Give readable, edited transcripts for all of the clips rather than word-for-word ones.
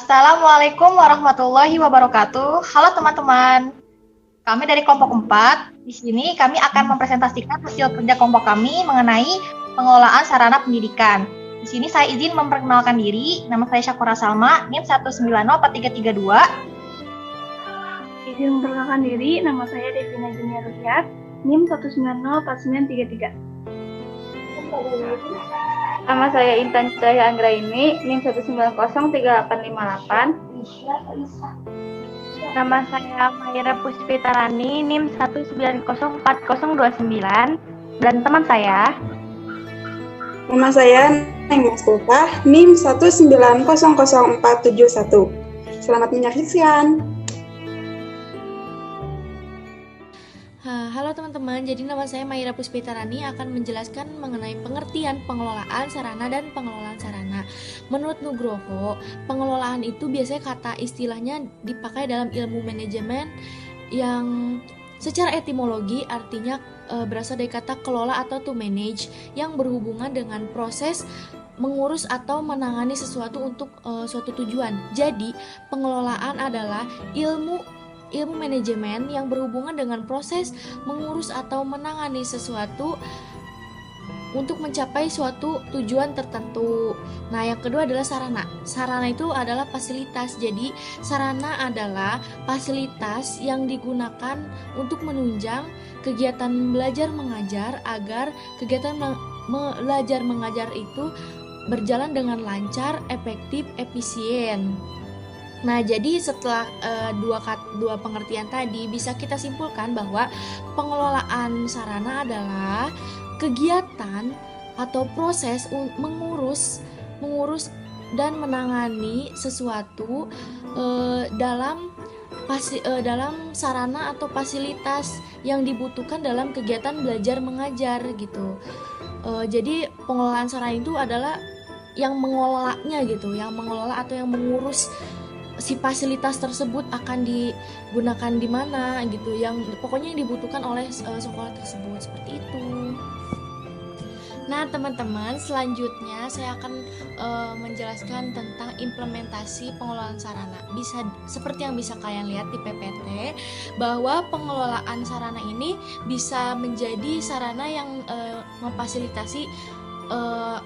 Assalamualaikum warahmatullahi wabarakatuh. Halo teman-teman, kami dari kelompok 4. Di sini kami akan mempresentasikan hasil kerja kelompok kami mengenai pengelolaan sarana pendidikan. Di sini saya izin memperkenalkan diri. Nama saya Syakura Salma, NIM 1904332. Izin memperkenalkan diri, nama saya Devina Junia Ruhyat, NIM 1904933. Nama saya Intan Cahaya Anggraini, NIM 1903858. Nama saya Maira Puspitarani, NIM 1904029. Dan teman saya. Nama saya Neng Maskulkah, NIM 1900471. Selamat menyaksikan. Halo teman-teman, jadi nama saya Maira Puspitarani akan menjelaskan mengenai pengertian pengelolaan sarana dan pengelolaan sarana. Menurut Nugroho, pengelolaan itu biasanya kata istilahnya dipakai dalam ilmu manajemen yang secara etimologi artinya berasal dari kata kelola atau to manage yang berhubungan dengan proses mengurus atau menangani sesuatu untuk suatu tujuan. Jadi, pengelolaan adalah ilmu manajemen yang berhubungan dengan proses mengurus atau menangani sesuatu untuk mencapai suatu tujuan tertentu. Nah, yang kedua adalah sarana. Sarana itu adalah fasilitas. Jadi, sarana adalah fasilitas yang digunakan untuk menunjang kegiatan belajar mengajar agar kegiatan belajar mengajar itu berjalan dengan lancar, efektif, efisien. Nah, jadi setelah dua pengertian tadi bisa kita simpulkan bahwa pengelolaan sarana adalah kegiatan atau proses mengurus dan menangani sesuatu dalam sarana atau fasilitas yang dibutuhkan dalam kegiatan belajar mengajar gitu. Jadi pengelolaan sarana itu adalah yang mengelolanya gitu, yang mengelola atau yang mengurus si fasilitas tersebut akan digunakan di mana gitu, yang pokoknya yang dibutuhkan oleh sekolah tersebut, seperti itu. Nah teman-teman, selanjutnya saya akan menjelaskan tentang implementasi pengelolaan sarana. Bisa seperti yang bisa kalian lihat di PPT, bahwa pengelolaan sarana ini bisa menjadi sarana yang memfasilitasi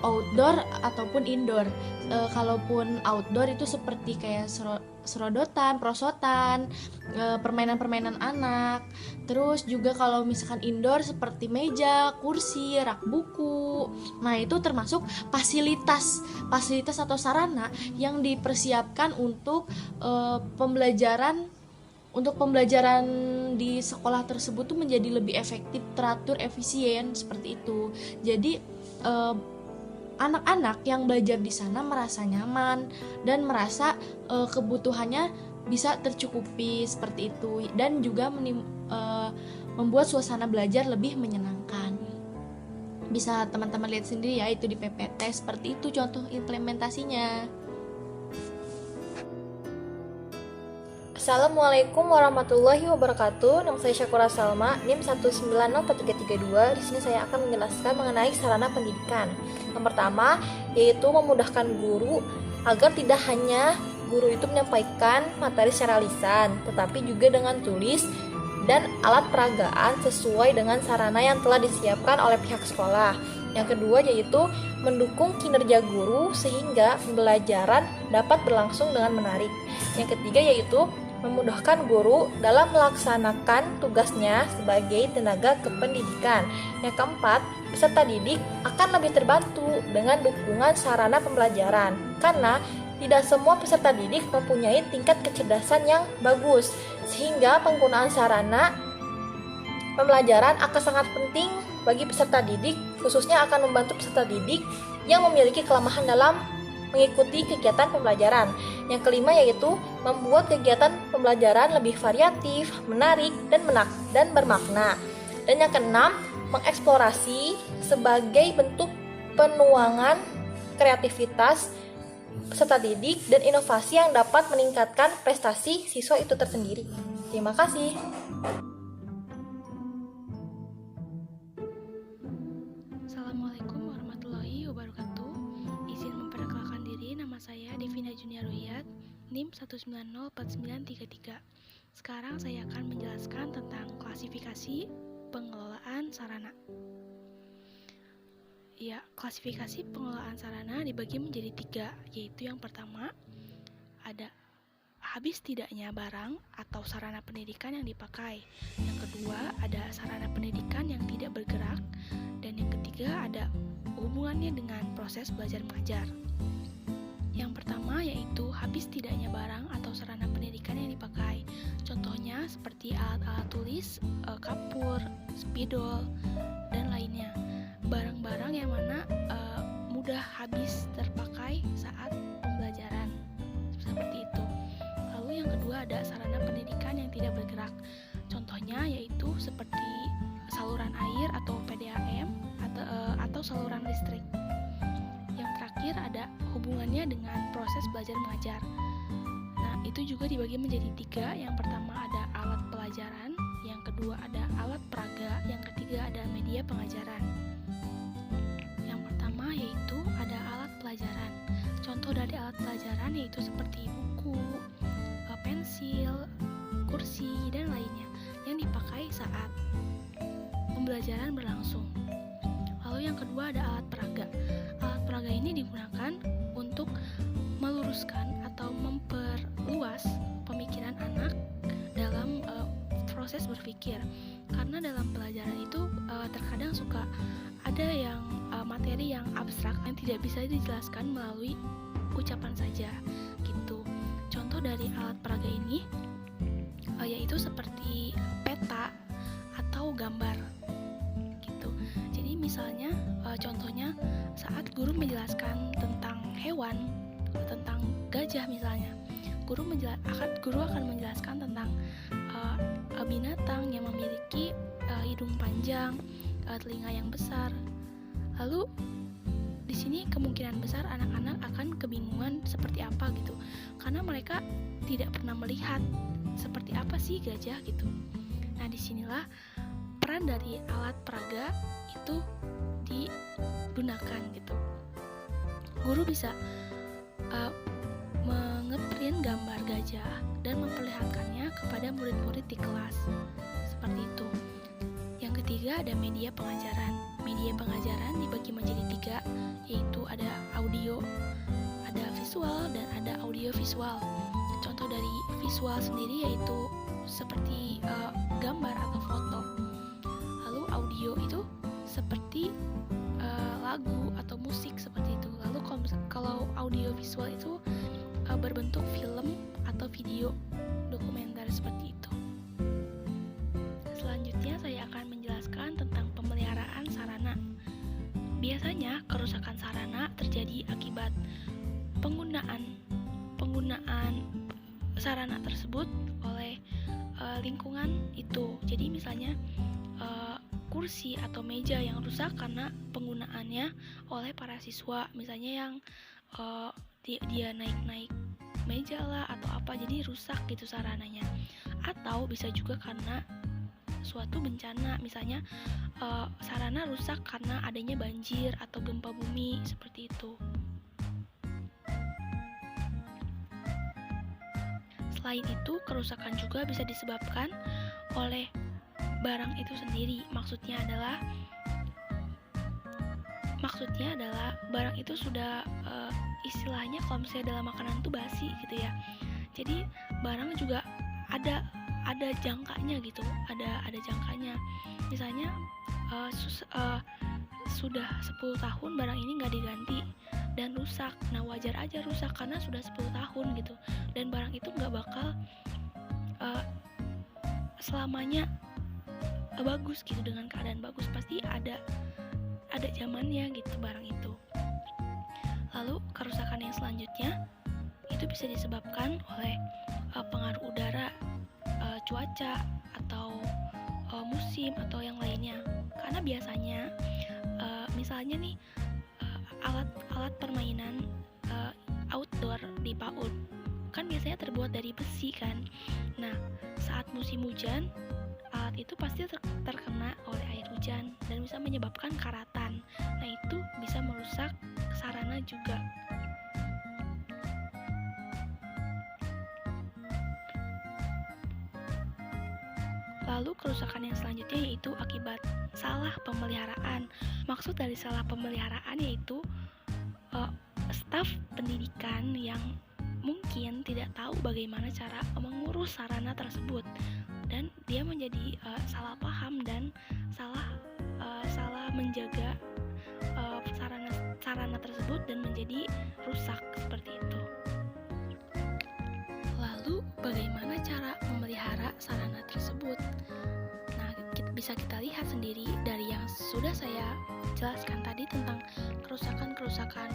outdoor ataupun indoor. Kalaupun outdoor itu seperti kayak serodotan, prosotan, permainan-permainan anak. Terus juga kalau misalkan indoor seperti meja, kursi, rak buku. Nah, itu termasuk fasilitas atau sarana yang dipersiapkan untuk pembelajaran di sekolah tersebut tuh menjadi lebih efektif, teratur, efisien, seperti itu. Jadi anak-anak yang belajar di sana merasa nyaman dan merasa kebutuhannya bisa tercukupi, seperti itu, dan juga membuat suasana belajar lebih menyenangkan. Bisa teman-teman lihat sendiri ya, itu di PPT, seperti itu contoh implementasinya. Assalamualaikum warahmatullahi wabarakatuh. Nama saya Syakura Salma, NIM 1904332. Di sini saya akan menjelaskan mengenai sarana pendidikan. Yang pertama, yaitu memudahkan guru agar tidak hanya guru itu menyampaikan materi secara lisan, tetapi juga dengan tulis dan alat peragaan sesuai dengan sarana yang telah disiapkan oleh pihak sekolah. Yang kedua yaitu mendukung kinerja guru sehingga pembelajaran dapat berlangsung dengan menarik. Yang ketiga yaitu memudahkan guru dalam melaksanakan tugasnya sebagai tenaga kependidikan. Yang keempat, peserta didik akan lebih terbantu dengan dukungan sarana pembelajaran, karena tidak semua peserta didik mempunyai tingkat kecerdasan yang bagus, sehingga penggunaan sarana pembelajaran akan sangat penting bagi peserta didik, khususnya akan membantu peserta didik yang memiliki kelemahan dalam mengikuti kegiatan pembelajaran. Yang kelima yaitu membuat kegiatan pembelajaran lebih variatif, menarik, dan bermakna. Dan yang keenam, mengeksplorasi sebagai bentuk penuangan kreativitas peserta didik dan inovasi yang dapat meningkatkan prestasi siswa itu tersendiri. Terima kasih. Assalamualaikum warahmatullahi wabarakatuh. Izin memperkenalkan diri, nama saya Devina Junia Ruhyat, NIM 1904933. Sekarang saya akan menjelaskan tentang klasifikasi pengelolaan sarana. Ya, klasifikasi pengelolaan sarana dibagi menjadi 3, yaitu yang pertama ada habis tidaknya barang atau sarana pendidikan yang dipakai. Yang kedua ada sarana pendidikan yang tidak bergerak. Dan yang ketiga ada hubungannya dengan proses belajar mengajar. Yang pertama yaitu habis tidaknya barang atau sarana pendidikan yang dipakai. Contohnya seperti alat-alat tulis, kapur, spidol, dan lainnya. Barang-barang yang mana mudah habis terpakai saat pembelajaran. Seperti itu. Lalu yang kedua ada sarana pendidikan yang tidak bergerak. Contohnya yaitu seperti saluran air atau PDAM atau saluran listrik. Yang terakhir ada hubungannya dengan proses belajar mengajar. Nah, itu juga dibagi menjadi 3. Yang pertama ada alat pelajaran, yang kedua ada alat peraga, yang ketiga ada media pengajaran. Yang pertama yaitu ada alat pelajaran. Contoh dari alat pelajaran yaitu seperti buku, pensil, kursi, dan lainnya yang dipakai saat pembelajaran berlangsung. Lalu yang kedua ada alat peraga. Alat peraga ini digunakan untuk meluruskan atau memperluas pemikiran anak dalam proses berpikir. Karena dalam pelajaran itu terkadang suka ada yang materi yang abstrak yang tidak bisa dijelaskan melalui ucapan saja gitu. Contoh dari alat peraga ini yaitu seperti peta atau gambar gitu. Jadi misalnya contohnya saat guru menjelaskan tentang hewan, tentang gajah misalnya, guru akan menjelaskan tentang binatang yang memiliki hidung panjang, telinga yang besar. Lalu di sini kemungkinan besar anak-anak akan kebingungan seperti apa gitu, karena mereka tidak pernah melihat seperti apa sih gajah gitu. Nah, disinilah peran dari alat peraga itu digunakan gitu. Guru bisa mengeprint gambar gajah dan memperlihatkannya kepada murid-murid di kelas. Seperti itu. Yang ketiga ada media pengajaran. Media pengajaran dibagi menjadi 3, yaitu ada audio, ada visual, dan ada audio visual. Contoh dari visual sendiri yaitu seperti gambar atau foto. Lalu audio itu seperti lagu atau musik seperti itu. Lalu kalau audio visual itu berbentuk film atau video dokumenter seperti itu. Selanjutnya saya akan menjelaskan tentang pemeliharaan sarana. Biasanya kerusakan sarana terjadi akibat penggunaan sarana tersebut oleh lingkungan itu. Jadi misalnya kursi atau meja yang rusak karena penggunaannya oleh para siswa, misalnya yang dia naik-naik meja lah atau apa, jadi rusak gitu sarananya. Atau bisa juga karena suatu bencana, misalnya sarana rusak karena adanya banjir atau gempa bumi seperti itu. Selain itu, kerusakan juga bisa disebabkan oleh barang itu sendiri. Maksudnya adalah barang itu sudah istilahnya kalau misalnya dalam makanan itu basi gitu ya. Jadi barang juga ada jangkanya gitu, ada jangkanya. Misalnya sudah 10 tahun barang ini nggak diganti dan rusak. Nah, wajar aja rusak karena sudah 10 tahun gitu. Dan barang itu nggak bakal selamanya bagus gitu, dengan keadaan bagus. Pasti ada zamannya gitu barang itu. Lalu kerusakan yang selanjutnya itu bisa disebabkan oleh pengaruh udara, cuaca, atau musim atau yang lainnya. Karena biasanya misalnya nih alat permainan outdoor di PAUD kan biasanya terbuat dari besi kan. Nah, saat musim hujan alat itu pasti terkena oleh air hujan dan bisa menyebabkan karatan. Nah, itu bisa merusak sarana juga. Lalu kerusakan yang selanjutnya yaitu akibat salah pemeliharaan. Maksud dari salah pemeliharaan yaitu staf pendidikan yang mungkin tidak tahu bagaimana cara mengurus sarana tersebut, dan dia menjadi salah paham dan salah menjaga sarana tersebut dan menjadi rusak seperti itu. Lalu bagaimana cara memelihara sarana tersebut? Nah, bisa kita lihat sendiri dari yang sudah saya jelaskan tadi tentang kerusakan-kerusakan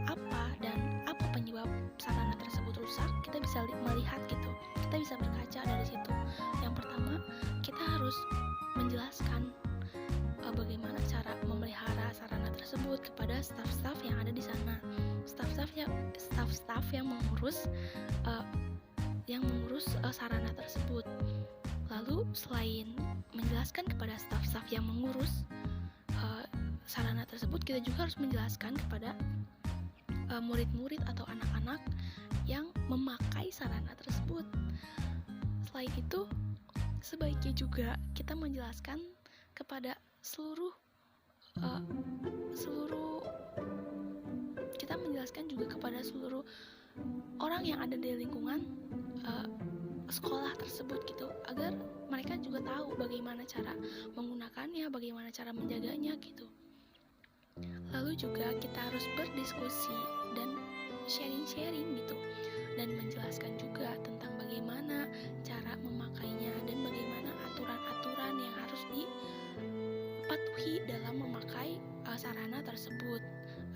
apa dan apa penyebab sarana tersebut rusak. Kita bisa melihat gitu, kita bisa berkaca dari situ. Yang pertama, kita harus menjelaskan bagaimana cara memelihara sarana tersebut kepada staf-staf yang ada di sana, staf-staf yang mengurus sarana tersebut. Lalu selain menjelaskan kepada staf-staf yang mengurus sarana tersebut, kita juga harus menjelaskan kepada murid-murid atau anak-anak yang memakai sarana tersebut. Selain itu, sebaiknya juga kita menjelaskan kepada seluruh orang yang ada di lingkungan sekolah tersebut gitu, agar mereka juga tahu bagaimana cara menggunakannya, bagaimana cara menjaganya gitu. Lalu juga kita harus berdiskusi dan sharing gitu, dan menjelaskan juga tentang bagaimana cara memakainya dan bagaimana aturan-aturan yang harus dipatuhi dalam memakai sarana tersebut,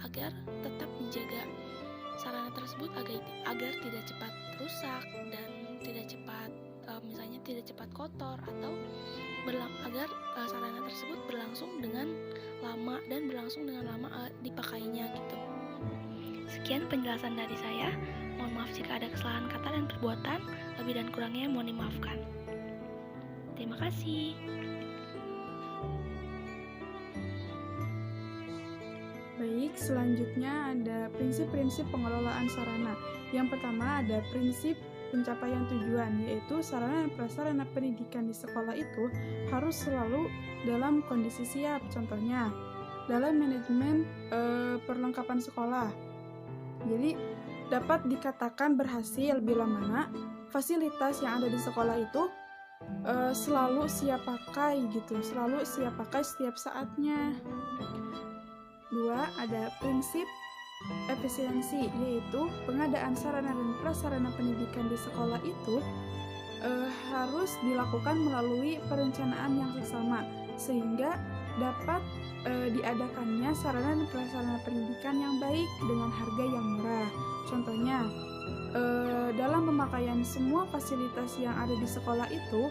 agar tetap menjaga sarana tersebut agar tidak cepat rusak dan tidak cepat misalnya tidak cepat kotor, atau agar sarana tersebut berlangsung dengan lama dipakainya gitu. Sekian penjelasan dari saya. Mohon maaf jika ada kesalahan kata dan perbuatan. Lebih dan kurangnya mohon dimaafkan. Terima kasih. Baik, selanjutnya ada prinsip-prinsip pengelolaan sarana. Yang pertama ada prinsip pencapaian tujuan, yaitu sarana dan prasarana pendidikan di sekolah itu harus selalu dalam kondisi siap. Contohnya, dalam manajemen perlengkapan sekolah. Jadi, dapat dikatakan berhasil bila mana fasilitas yang ada di sekolah itu selalu siap pakai gitu, selalu siap pakai setiap saatnya. 2. Ada prinsip efisiensi, yaitu pengadaan sarana dan prasarana pendidikan di sekolah itu harus dilakukan melalui perencanaan yang seksama, sehingga dapat diadakannya sarana dan prasarana pendidikan yang baik dengan harga yang murah. Contohnya, dalam pemakaian semua fasilitas yang ada di sekolah itu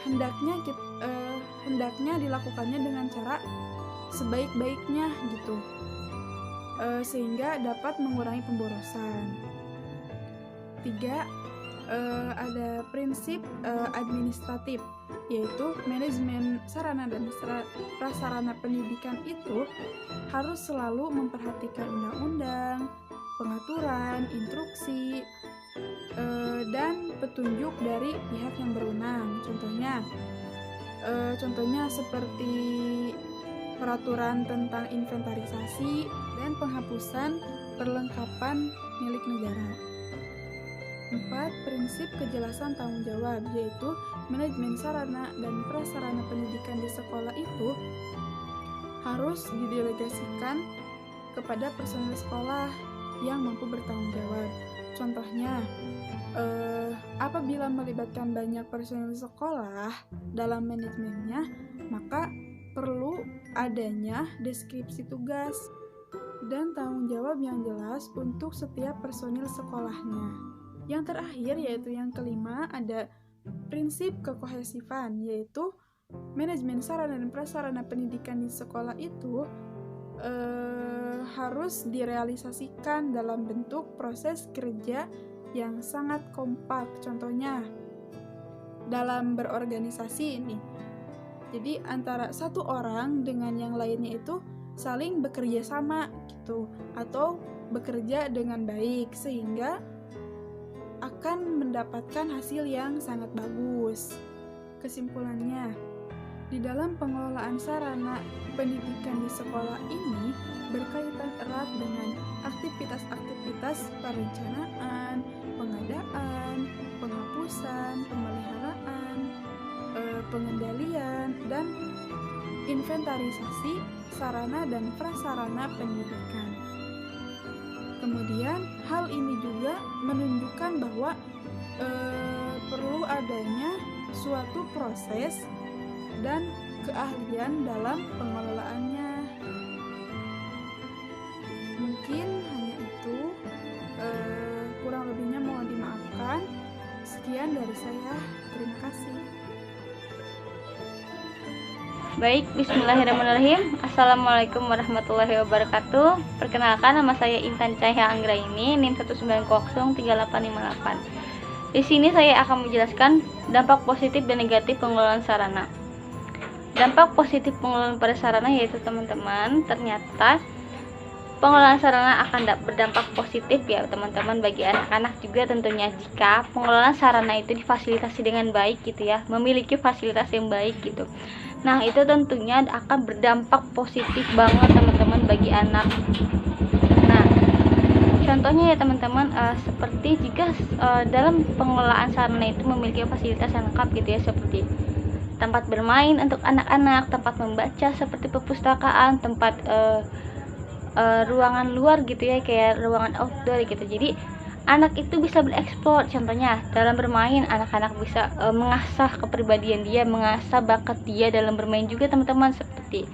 hendaknya dilakukannya dengan cara sebaik-baiknya gitu, sehingga dapat mengurangi pemborosan. 3. Ada prinsip administratif, yaitu manajemen sarana dan prasarana pendidikan itu harus selalu memperhatikan undang-undang, pengaturan, instruksi, dan petunjuk dari pihak yang berwenang. Contohnya seperti peraturan tentang inventarisasi dan penghapusan perlengkapan milik negara. 4. Prinsip kejelasan tanggung jawab, yaitu manajemen sarana dan prasarana pendidikan di sekolah itu harus didelegasikan kepada personel sekolah yang mampu bertanggung jawab. Contohnya, apabila melibatkan banyak personel sekolah dalam manajemennya, maka perlu adanya deskripsi tugas dan tanggung jawab yang jelas untuk setiap personil sekolahnya. Yang terakhir, yaitu yang kelima, ada prinsip kekohesifan, yaitu manajemen sarana dan prasarana pendidikan di sekolah itu harus direalisasikan dalam bentuk proses kerja yang sangat kompak. Contohnya, dalam berorganisasi ini, jadi antara satu orang dengan yang lainnya itu saling bekerja sama gitu, atau bekerja dengan baik, sehingga akan mendapatkan hasil yang sangat bagus. Kesimpulannya, di dalam pengelolaan sarana pendidikan di sekolah ini berkaitan erat dengan aktivitas-aktivitas perencanaan, pengadaan, penghapusan, pemeliharaan, pengendalian, dan inventarisasi sarana dan prasarana pendidikan. Kemudian, hal ini juga menunjukkan bahwa perlu adanya suatu proses dan keahlian dalam pengelolaannya. Mungkin hanya itu, kurang lebihnya mohon dimaafkan. Sekian dari saya, terima kasih. Baik, bismillahirrahmanirrahim. Assalamualaikum warahmatullahi wabarakatuh. Perkenalkan, nama saya Intan Cahya Anggraini, NIM 1903858. Di sini saya akan menjelaskan dampak positif dan negatif pengelolaan sarana. Dampak positif pengelolaan pada sarana yaitu teman-teman, ternyata pengelolaan sarana akan berdampak positif ya teman-teman bagi anak-anak juga tentunya jika pengelolaan sarana itu difasilitasi dengan baik gitu ya, memiliki fasilitas yang baik gitu. Nah, itu tentunya akan berdampak positif banget teman-teman bagi anak. Nah, contohnya ya teman-teman, seperti jika dalam pengelolaan sarana itu memiliki fasilitas yang lengkap gitu ya, seperti tempat bermain untuk anak-anak, tempat membaca seperti perpustakaan, tempat ruangan luar gitu ya, kayak ruangan outdoor gitu. Jadi anak itu bisa bereksplor, contohnya dalam bermain anak-anak bisa mengasah kepribadian dia, mengasah bakat dia dalam bermain juga teman-teman, seperti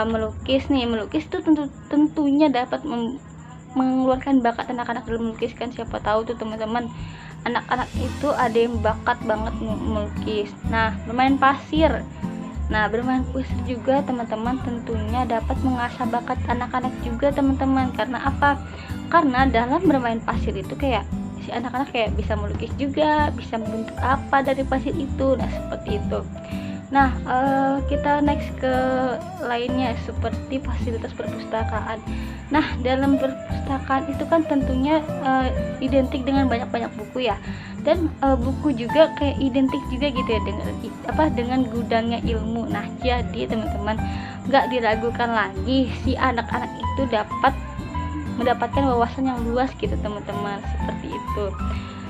melukis nih. Melukis itu tentunya dapat mengeluarkan bakat anak-anak dalam melukis kan, siapa tahu tuh teman-teman anak-anak itu ada yang bakat banget melukis. Nah, bermain pasir. Nah, bermain pasir juga teman-teman tentunya dapat mengasah bakat anak-anak juga teman-teman. Karena apa? Karena dalam bermain pasir itu kayak si anak-anak kayak bisa melukis juga, bisa membentuk apa dari pasir itu. Nah, seperti itu. Nah, kita next ke lainnya seperti fasilitas perpustakaan. Nah, dalam perpustakaan itu kan tentunya identik dengan banyak-banyak buku ya. Dan buku juga kayak identik juga gitu ya dengan gudangnya ilmu. Nah, jadi teman-teman nggak diragukan lagi si anak-anak itu dapat mendapatkan wawasan yang luas gitu teman-teman, seperti itu.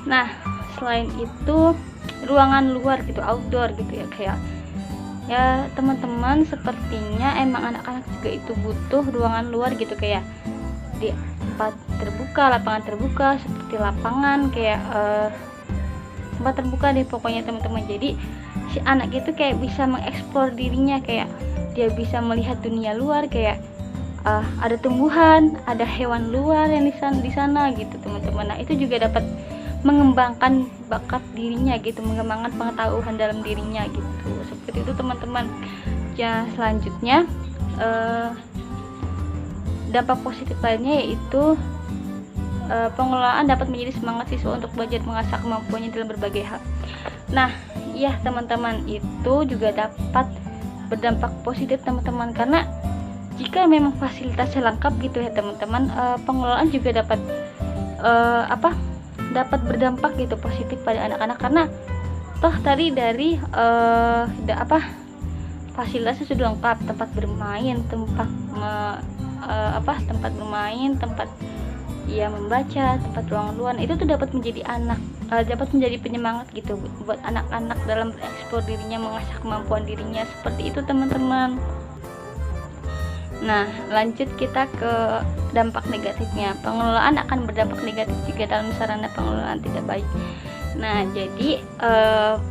Nah, selain itu ruangan luar gitu, outdoor gitu ya, kayak ya teman-teman sepertinya emang anak-anak juga itu butuh ruangan luar gitu, kayak di tempat terbuka, lapangan terbuka seperti lapangan kayak tempat terbuka deh pokoknya teman-teman. Jadi si anak itu kayak bisa mengeksplor dirinya, kayak dia bisa melihat dunia luar, kayak ada tumbuhan, ada hewan luar yang di sana gitu teman-teman. Nah, itu juga dapat mengembangkan bakat dirinya gitu, mengembangkan pengetahuan dalam dirinya gitu, seperti itu teman-teman. Ya, selanjutnya dampak positif lainnya yaitu pengelolaan dapat menjadi semangat siswa untuk belajar mengasah kemampuannya dalam berbagai hal. Nah, ya teman-teman, itu juga dapat berdampak positif teman-teman, karena jika memang fasilitasnya lengkap gitu ya teman-teman, pengelolaan juga dapat dapat berdampak gitu positif pada anak-anak, karena toh tadi dari fasilitasnya sudah lengkap, tempat bermain, tempat ya membaca, tempat ruangan luar, itu tuh dapat menjadi dapat menjadi penyemangat gitu buat anak-anak dalam bereksplor dirinya, mengasah kemampuan dirinya, seperti itu teman-teman. Nah, lanjut kita ke dampak negatifnya. Pengelolaan akan berdampak negatif jika dalam sarana pengelolaan tidak baik. Nah, jadi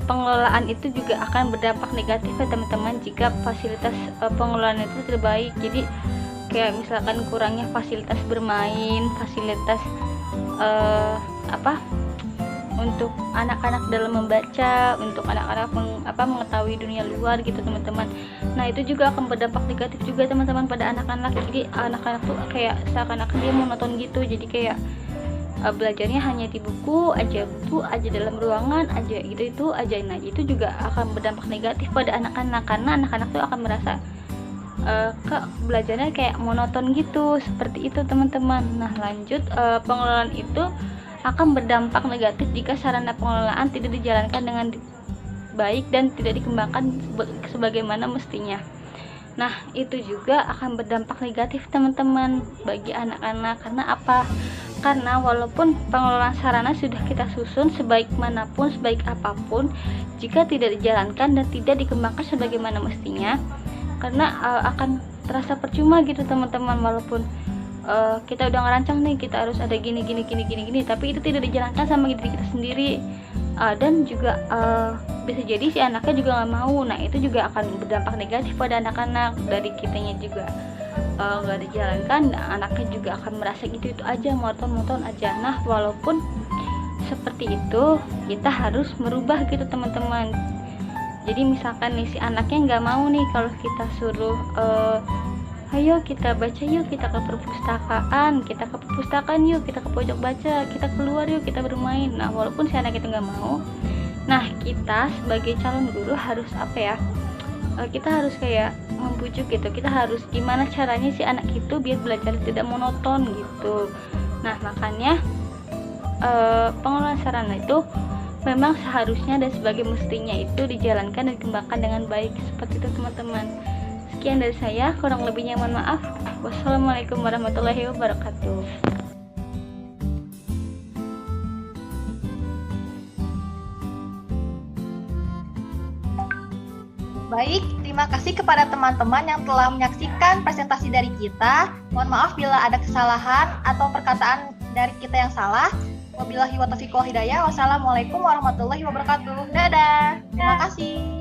pengelolaan itu juga akan berdampak negatif ya teman-teman jika fasilitas pengelolaan itu tidak baik. Jadi kayak misalkan kurangnya fasilitas bermain, fasilitas untuk anak-anak dalam membaca, untuk anak-anak mengetahui dunia luar gitu teman-teman. Nah, itu juga akan berdampak negatif juga teman-teman pada anak-anak. Jadi anak-anak tuh kayak seakan-akan dia monoton gitu, jadi kayak belajarnya hanya di buku aja dalam ruangan aja itu aja. Nah, itu juga akan berdampak negatif pada anak-anak, karena anak-anak tuh akan merasa belajarnya kayak monoton gitu, seperti itu teman-teman. Nah, lanjut, pengelolaan itu akan berdampak negatif jika sarana pengelolaan tidak dijalankan dengan baik dan tidak dikembangkan sebagaimana mestinya. Nah, itu juga akan berdampak negatif teman-teman bagi anak-anak. Karena apa? Karena walaupun pengelolaan sarana sudah kita susun sebaik manapun, sebaik apapun, jika tidak dijalankan dan tidak dikembangkan sebagaimana mestinya, karena akan terasa percuma gitu teman-teman. Walaupun kita udah ngerancang nih, kita harus ada gini, tapi itu tidak dijalankan sama diri kita sendiri. Dan juga bisa jadi si anaknya juga nggak mau. Nah, itu juga akan berdampak negatif pada anak-anak. Dari kitanya juga nggak dijalankan, anaknya juga akan merasa itu aja, monoton aja. Nah, walaupun seperti itu, kita harus merubah gitu teman-teman. Jadi misalkan nih si anaknya nggak mau nih kalau kita suruh ayo kita baca yuk, kita ke perpustakaan yuk, kita ke pojok baca, kita keluar yuk, kita bermain. Nah, walaupun si anak itu nggak mau, nah kita sebagai calon guru harus apa ya, kita harus kayak membujuk gitu. Kita harus gimana caranya si anak itu biar belajar tidak monoton gitu. Nah, makanya pengelolaan sarana itu memang seharusnya dan sebagai mestinya itu dijalankan dan dikembangkan dengan baik. Seperti itu teman-teman. Sekian dari saya, kurang lebihnya mohon maaf. Wassalamualaikum warahmatullahi wabarakatuh. Baik, terima kasih kepada teman-teman yang telah menyaksikan presentasi dari kita. Mohon maaf bila ada kesalahan atau perkataan dari kita yang salah. Wabillahi wa taufiq wal hidayah. Wassalamualaikum warahmatullahi wabarakatuh. Dadah. Terima kasih.